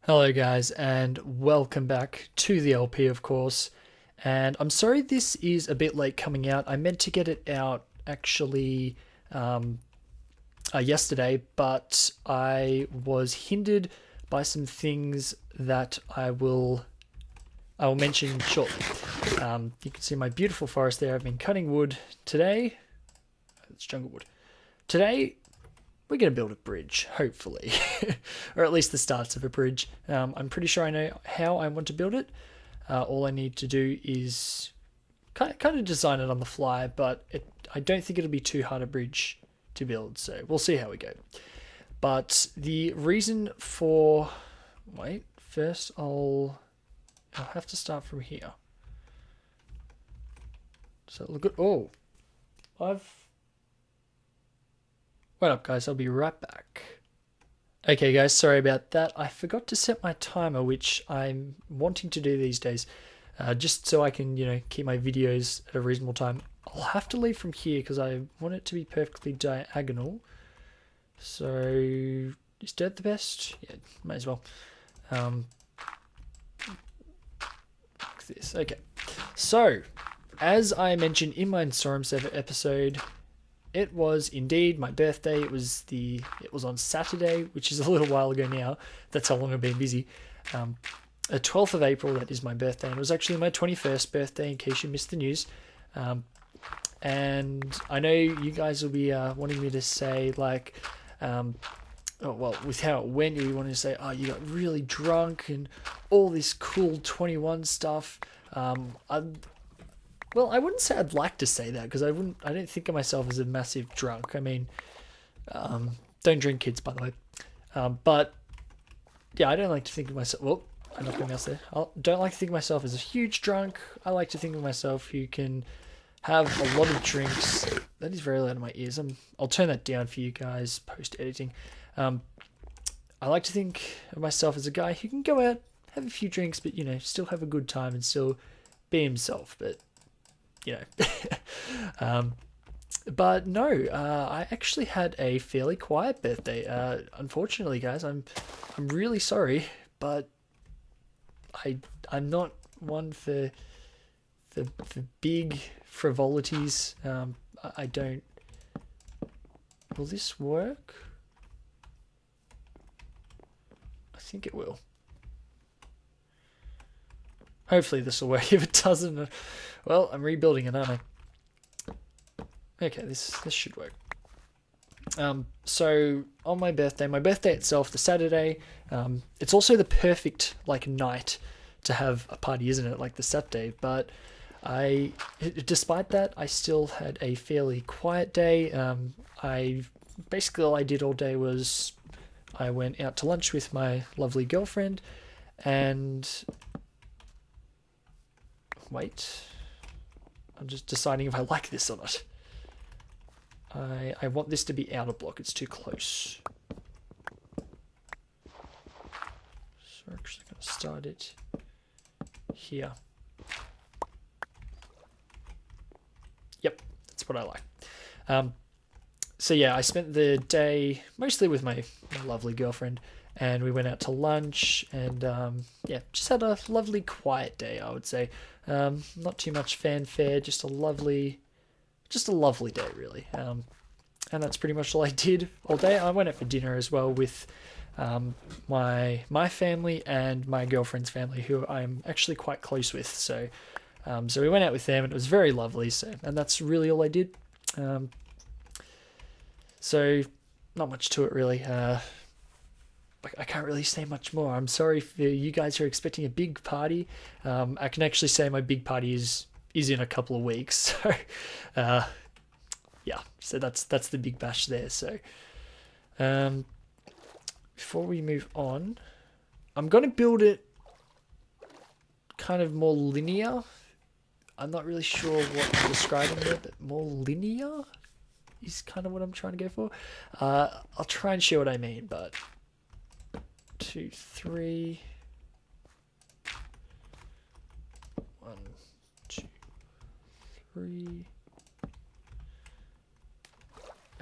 Hello guys and welcome back to the LP of course, and I'm sorry this is a bit late coming out. I meant to get it out actually yesterday, but I was hindered by some things that I will mention shortly. You can see my beautiful forest there. I've been cutting wood today. It's jungle wood. Today we're going to build a bridge, hopefully, or at least the starts of a bridge. I'm pretty sure I know how I want to build it. All I need to do is kind of design it on the fly, but I don't think it'll be too hard a bridge to build, so we'll see how we go. But the reason for... Wait, first I'll have to start from here. So look at... Oh, What up guys, I'll be right back. Okay guys, sorry about that. I forgot to set my timer, which I'm wanting to do these days, just so I can, keep my videos at a reasonable time. I'll have to leave from here because I want it to be perfectly diagonal. So, is dirt the best? Yeah, might as well. Like this, okay. So, as I mentioned in my Storm Server episode, it was indeed my birthday. It was on Saturday, which is a little while ago now. That's how long I've been busy. The 12th of April, that is my birthday. And it was actually my 21st birthday, in case you missed the news. And I know you guys will be wanting me to say, like, with how it went, you wanted to say, oh, you got really drunk and all this cool 21 stuff. Well, I wouldn't say I'd like to say that because I don't think of myself as a massive drunk. I mean, don't drink, kids, by the way. But yeah, I don't like to think of myself. Well, I knocked my mouse there. I don't like to think of myself as a huge drunk. I like to think of myself who can have a lot of drinks. That is very loud in my ears. I'll turn that down for you guys post editing. I like to think of myself as a guy who can go out, have a few drinks, but still have a good time and still be himself. But but no, I actually had a fairly quiet birthday. Unfortunately, guys, I'm really sorry, but I'm not one for big frivolities. I don't. Will this work? I think it will. Hopefully this will work. If it doesn't, well, I'm rebuilding it, aren't I? Okay, this should work. So on my birthday itself, the Saturday, it's also the perfect night to have a party, isn't it? Like the Saturday, but despite that, I still had a fairly quiet day. Basically all I did all day was I went out to lunch with my lovely girlfriend, and wait, I'm just deciding if I like this or not. I want this to be outer block. It's too close. So we're actually going to start it here. Yep, that's what I like. So yeah, I spent the day mostly with my lovely girlfriend, and we went out to lunch, and just had a lovely quiet day, I would say. Not too much fanfare, just a lovely day, really. And that's pretty much all I did all day. I went out for dinner as well with my family and my girlfriend's family, who I'm actually quite close with. So we went out with them, and it was very lovely. And that's really all I did. So not much to it, really. I can't really say much more. I'm sorry for you guys who are expecting a big party. I can actually say my big party is in a couple of weeks. So, yeah. So that's the big bash there. So, before we move on, I'm gonna build it kind of more linear. I'm not really sure what I'm describing there, but more linear is kind of what I'm trying to go for. I'll try and show what I mean, but 2, 3, 1, 2, 3.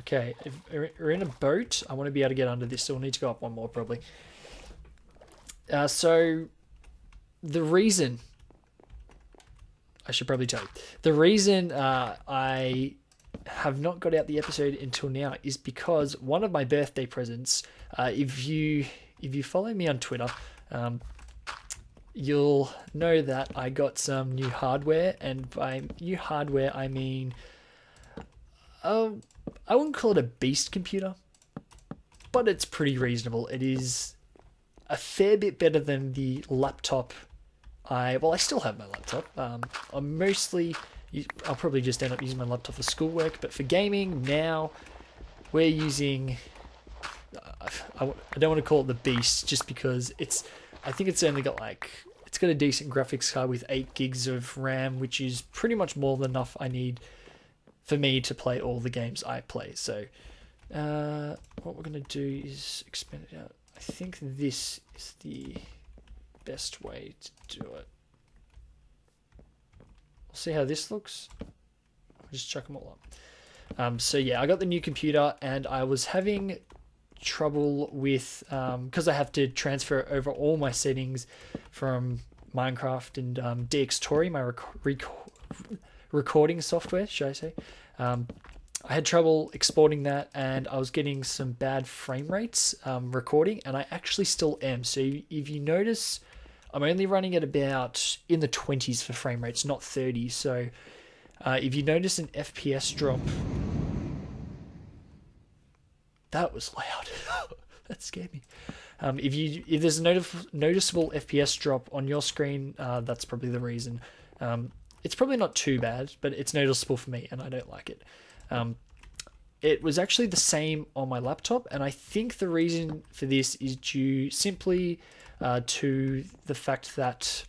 Okay, if we're in a boat, I want to be able to get under this, so we'll need to go up one more probably. So the reason, I should probably tell you, the reason I have not got out the episode until now is because one of my birthday presents, if you follow me on Twitter, you'll know that I got some new hardware, and by new hardware I mean, I wouldn't call it a beast computer, but it's pretty reasonable. It is a fair bit better than the laptop. I still have my laptop. I'll probably just end up using my laptop for schoolwork, but for gaming now, we're using, I don't want to call it the beast just because I think it's only got it's got a decent graphics card with 8 gigs of RAM, which is pretty much more than enough I need for me to play all the games I play. So what we're going to do is expand it out. I think this is the best way to do it. We'll see how this looks. I'll just chuck them all up. So yeah, I got the new computer and I was having trouble with, because I have to transfer over all my settings from Minecraft and DxTory, my recording software, should I say. I had trouble exporting that and I was getting some bad frame rates recording, and I actually still am. So if you notice, I'm only running at about in the 20s for frame rates, not 30. So if you notice an FPS drop, that was loud. That scared me. If there's a noticeable FPS drop on your screen, that's probably the reason. It's probably not too bad, but it's noticeable for me, and I don't like it. It was actually the same on my laptop, and I think the reason for this is due simply to the fact that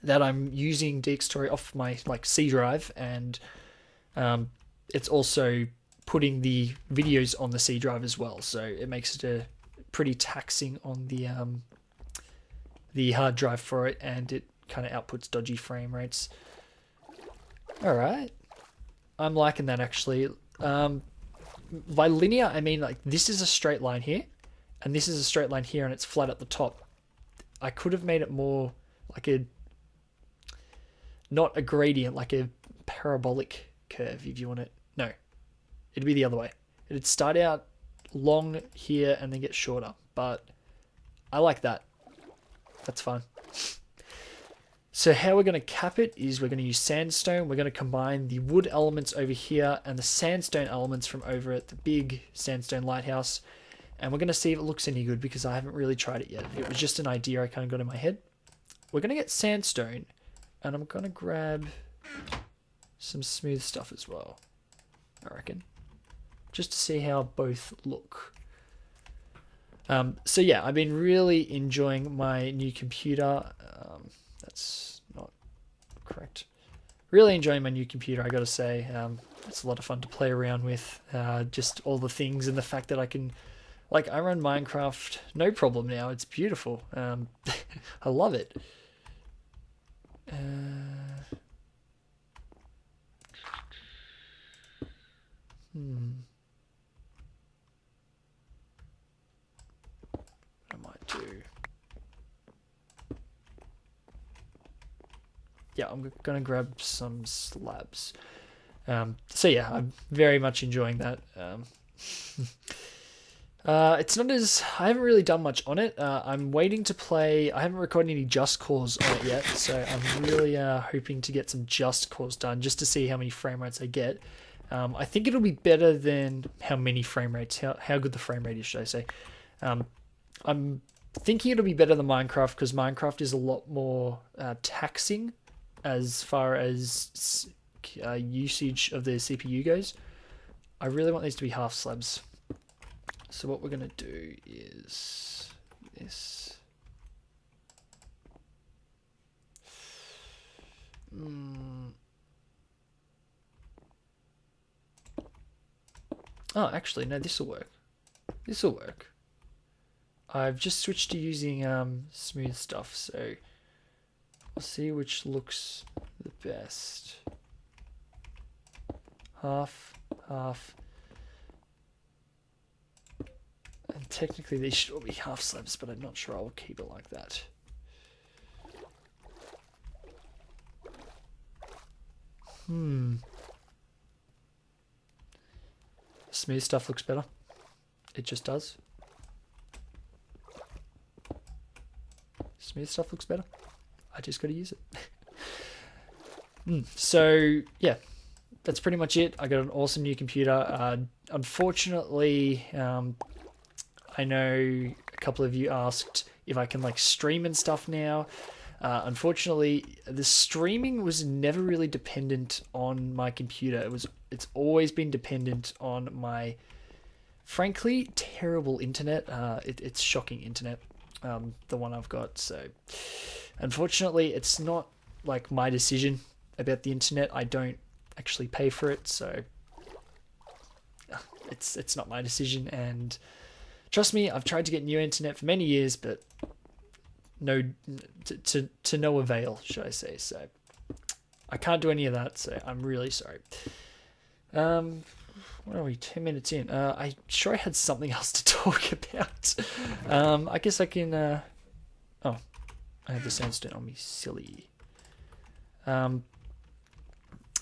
I'm using DxTory off my C drive, and it's also putting the videos on the C drive as well, so it makes it pretty taxing on the hard drive for it, and it kind of outputs dodgy frame rates. All right, I'm liking that actually. By linear, I mean this is a straight line here, and this is a straight line here, and it's flat at the top. I could have made it more like not a gradient, like a parabolic curve, if you want it. No, it'd be the other way. It'd start out long here and then get shorter, but I like that. That's fun. So how we're going to cap it is we're going to use sandstone. We're going to combine the wood elements over here and the sandstone elements from over at the big sandstone lighthouse. And we're going to see if it looks any good, because I haven't really tried it yet. It was just an idea I kind of got in my head. We're going to get sandstone, and I'm going to grab some smooth stuff as well, I reckon, just to see how both look. So yeah, I've been really enjoying my new computer. That's not correct. Really enjoying my new computer, I gotta say. It's a lot of fun to play around with. Just all the things, and the fact that I can, I run Minecraft no problem now. It's beautiful. I love it. What I might do. Yeah, I'm gonna grab some slabs. So yeah, I'm very much enjoying that. It's not as, I haven't really done much on it. I'm waiting to play. I haven't recorded any Just Cause on it yet, so I'm really hoping to get some Just Cause done just to see how many frame rates I get. I think it'll be better than how many frame rates, how good the frame rate is, should I say. I'm thinking it'll be better than Minecraft, because Minecraft is a lot more taxing as far as usage of the CPU goes. I really want these to be half slabs. So what we're going to do is this. Oh, actually, no, this will work. This will work. I've just switched to using smooth stuff, so I'll see which looks the best. Half, half. And technically these should all be half slabs, but I'm not sure I'll keep it like that. Smooth stuff looks better. It just does. Smooth stuff looks better. I just got to use it. So yeah, that's pretty much it. I got an awesome new computer. Unfortunately, I know a couple of you asked if I can like stream and stuff now. Unfortunately, the streaming was never really dependent on my computer. It's always been dependent on my, frankly, terrible internet. It's shocking internet, the one I've got. So, unfortunately, it's not like my decision about the internet. I don't actually pay for it, so it's not my decision. And trust me, I've tried to get new internet for many years, but no, to no avail, should I say. So I can't do any of that, so I'm really sorry. What are we, 10 minutes in? I sure I had something else to talk about. I guess I can, oh, I have the sandstone on me, silly. What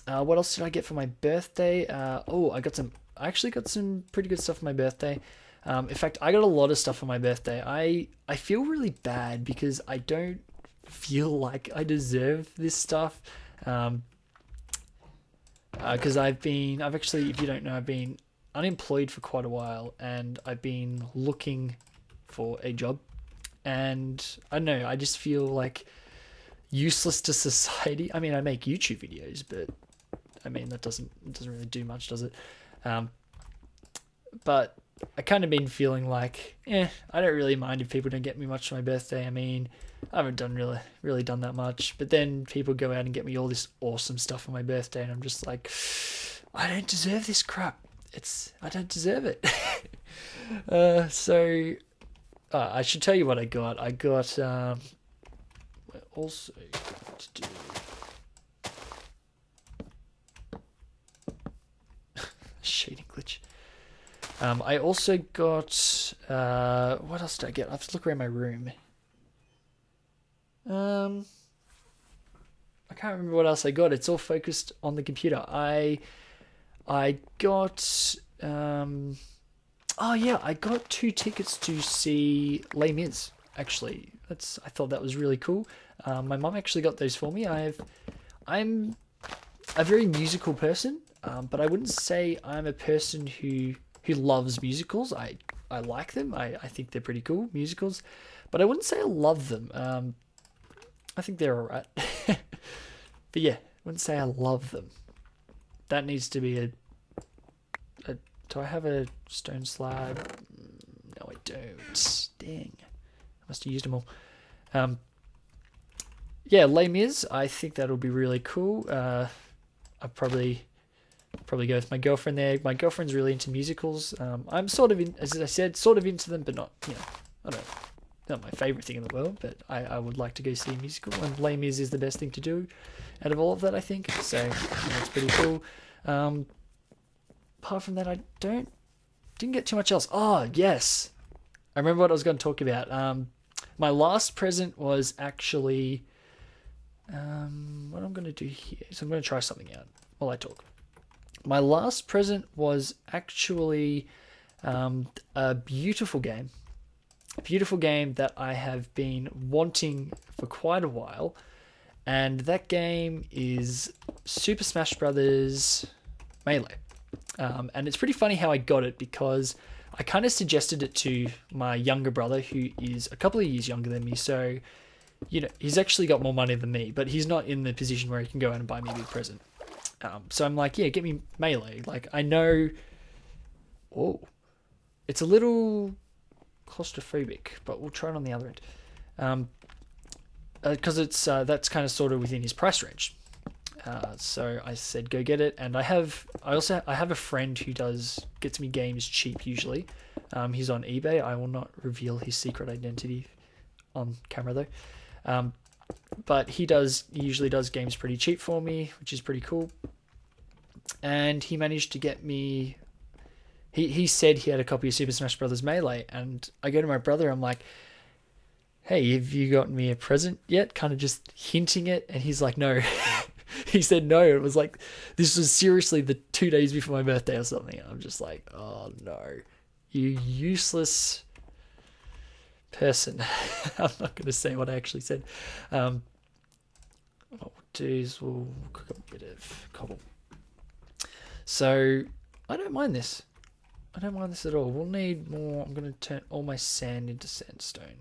else did I get for my birthday? Oh, I actually got some pretty good stuff for my birthday. In fact, I got a lot of stuff for my birthday. I feel really bad because I don't feel like I deserve this stuff. Because I've actually, if you don't know, I've been unemployed for quite a while, and I've been looking for a job. And I don't know, I just feel like useless to society. I mean, I make YouTube videos, but I mean, it doesn't really do much, does it? But I kind of been feeling like, I don't really mind if people don't get me much for my birthday. I mean, I haven't really done that much. But then people go out and get me all this awesome stuff for my birthday, and I'm just like, I don't deserve this crap. I don't deserve it. So I should tell you what I got. I got also to do shading glitch. I also got, what else did I get? I have to look around my room. I can't remember what else I got. It's all focused on the computer. I got, oh yeah, I got 2 tickets to see Les Mis, actually. I thought that was really cool. My mum actually got those for me. I'm a very musical person, but I wouldn't say I'm a person who loves musicals. I like them. I think they're pretty cool, musicals, but I wouldn't say I love them. I think they're alright. But yeah, I wouldn't say I love them. That needs to be do I have a stone slab? No, I don't. Dang. I must have used them all. Yeah, Les Mis, I think that'll be really cool. I'll probably go with my girlfriend there. My girlfriend's really into musicals. I'm sort of as I said, sort of into them, but not, I don't know, not my favorite thing in the world, but I would like to go see a musical, and Les Mis is the best thing to do out of all of that, I think. So it's pretty cool. Apart from that, I didn't get too much else. Oh yes, I remember what I was going to talk about. My last present was actually what I'm going to do here. So I'm going to try something out while I talk. My last present was actually a beautiful game. A beautiful game that I have been wanting for quite a while. And that game is Super Smash Bros. Melee. And it's pretty funny how I got it, because I kind of suggested it to my younger brother, who is a couple of years younger than me. So, he's actually got more money than me, but he's not in the position where he can go out and buy me a big present. So I'm like, yeah, get me Melee. Like, I know, it's a little claustrophobic, but we'll try it on the other end. Because it's that's kind of sort of within his price range. So I said, go get it. And I have a friend who gets me games cheap usually. He's on eBay. I will not reveal his secret identity on camera though. But he usually does games pretty cheap for me, which is pretty cool. And he managed to get me he said he had a copy of Super Smash Bros. Melee, and I go to my brother, I'm like, hey, have you gotten me a present yet? Kind of just hinting it, and he's like, no. He said no. It was like, this was seriously the 2 days before my birthday or something. I'm just like, oh no, you useless person. I'm not going to say what I actually said. What we'll do is we'll cook up a bit of cobble. So I don't mind this. I don't mind this at all. We'll need more. I'm going to turn all my sand into sandstone.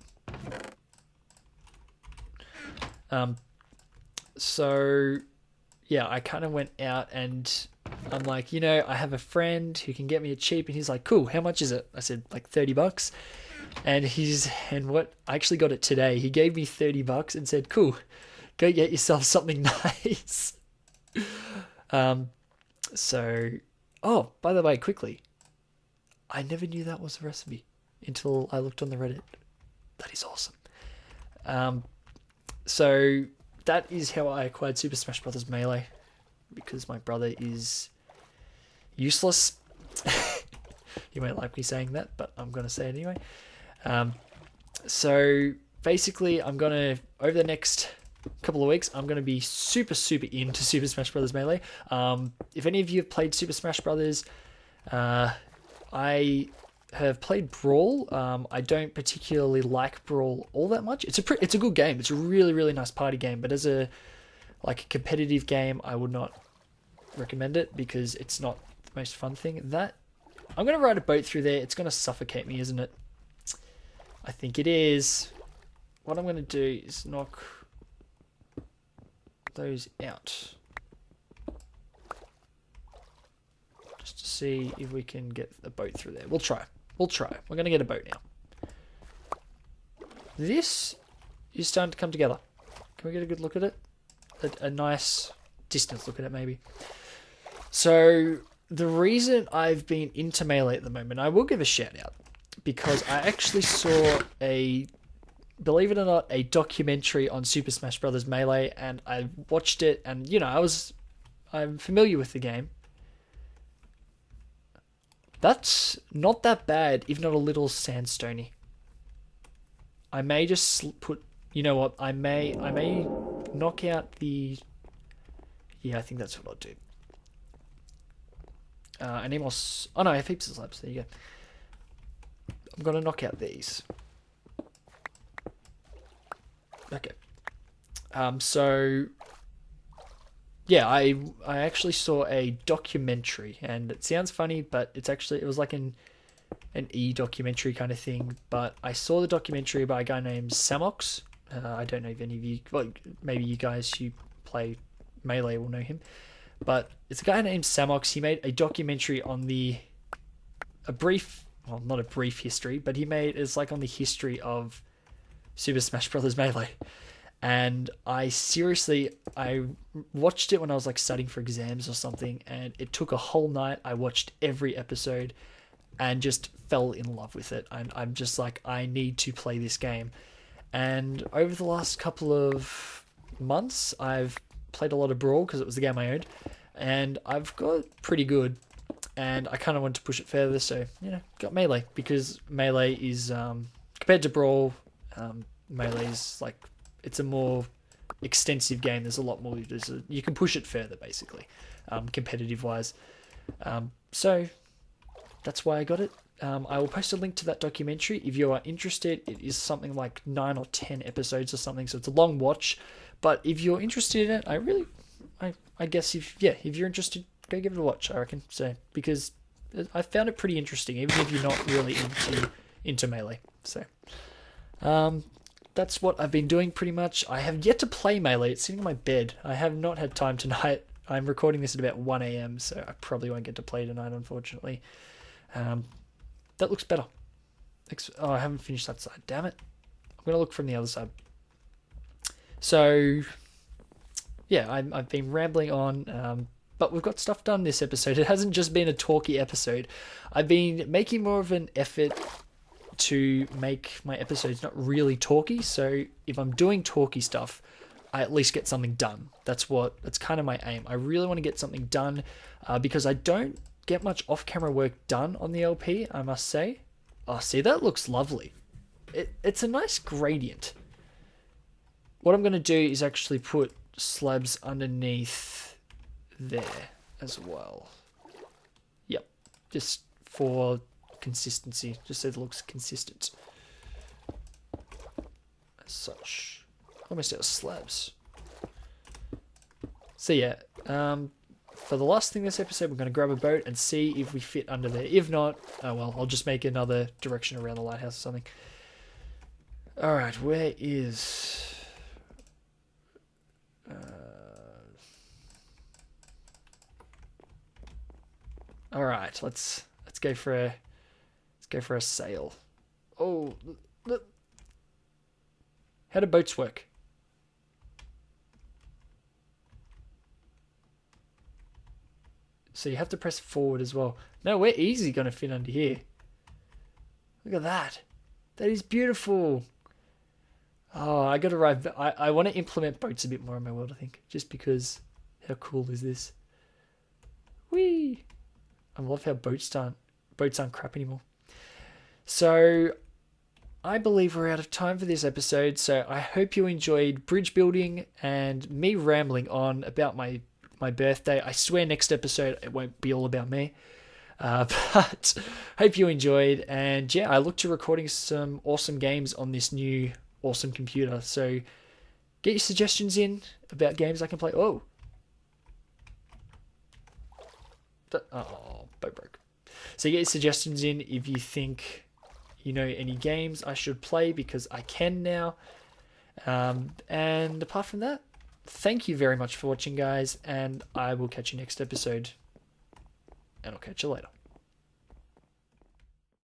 So yeah, I kind of went out and I'm like, you know, I have a friend who can get me it cheap, and he's like, cool, how much is it? I said like $30. And what I actually got it today. He gave me $30 and said, cool, go get yourself something nice. So, oh, by the way, quickly, I never knew that was a recipe until I looked on the Reddit. That is awesome. So that is how I acquired Super Smash Bros. Melee, because my brother is useless. You won't like me saying that, but I'm going to say it anyway. So basically, I'm going to, over the next couple of weeks, I'm going to be super into Super Smash Bros. Melee. If any of you have played Super Smash Bros., I have played Brawl. I don't particularly like Brawl all that much. It's a good game. It's a really nice party game, but as a competitive game, I would not recommend it because it's not the most fun thing. That I'm going to ride a boat through there. It's going to suffocate me, isn't it? I think it is. What I'm going to do is knock those out, just to see if we can get a boat through there. We'll try. We're going to get a boat now. This is starting to come together. Can we get a good look at it? A nice distance look at it, maybe. So the reason I've been into Melee at the moment, I will give a shout out, because I actually saw believe it or not, a documentary on Super Smash Bros. Melee, and I watched it, and you know, I'm familiar with the game. That's not that bad, if not a little sandstony. I may just put, you know what, I may knock out the, yeah, I think that's what I'll do. I need more, oh no, I have heaps of slabs, there you go. I'm going to knock out these. Okay. So yeah, I actually saw a documentary, and it sounds funny, but it was like an e-documentary kind of thing. But I saw the documentary by a guy named Samox. I don't know if any of you, well, maybe you guys who play Melee will know him, but it's a guy named Samox. He made a documentary on well, not a brief history, but it's like on the history of Super Smash Bros. Melee. And I watched it when I was like studying for exams or something, and it took a whole night. I watched every episode and just fell in love with it. And I'm just like, I need to play this game. And over the last couple of months, I've played a lot of Brawl because it was the game I owned, and I've got pretty good. And I kind of want to push it further, so, you know, got Melee, because Melee is, compared to Brawl, Melee is like, it's a more extensive game. There's a lot more, you can push it further, basically, competitive wise. So that's why I got it. I will post a link to that documentary if you are interested. It is something like 9 or 10 episodes or something, so it's a long watch. But if you're interested in it, I guess if you're interested, go give it a watch, I reckon. So, because I found it pretty interesting, even if you're not really into Melee. So, that's what I've been doing pretty much. I have yet to play Melee. It's sitting on my bed. I have not had time tonight. I'm recording this at about 1 a.m, so I probably won't get to play tonight, unfortunately. That looks better. Oh, I haven't finished that side. Damn it. I'm going to look from the other side. So, yeah, I've been rambling on, but we've got stuff done this episode. It hasn't just been a talky episode. I've been making more of an effort to make my episodes not really talky, so if I'm doing talky stuff, I at least get something done. That's kind of my aim. I really want to get something done, because I don't get much off-camera work done on the LP, I must say. Oh, see, that looks lovely. It's a nice gradient. What I'm going to do is actually put slabs underneath there as well. Yep, just for consistency, just so it looks consistent. As such. Almost out of slabs. So yeah, for the last thing this episode, we're going to grab a boat and see if we fit under there. If not, oh well, I'll just make another direction around the lighthouse or something. Alright, where is... Alright, let's go for a sail. Oh, look. How do boats work? So you have to press forward as well. No, we're easily going to fit under here. Look at that. That is beautiful. Oh, I got to ride. I want to implement boats a bit more in my world, I think. Just because, how cool is this? Whee! I love how boats aren't crap anymore. So, I believe we're out of time for this episode. So I hope you enjoyed bridge building and me rambling on about my birthday. I swear next episode it won't be all about me. But hope you enjoyed. And yeah, I look to recording some awesome games on this new awesome computer. So get your suggestions in about games I can play. Oh, boat broke. So get your suggestions in if you think you know any games I should play, because I can now. And apart from that, thank you very much for watching, guys, and I will catch you next episode. And I'll catch you later.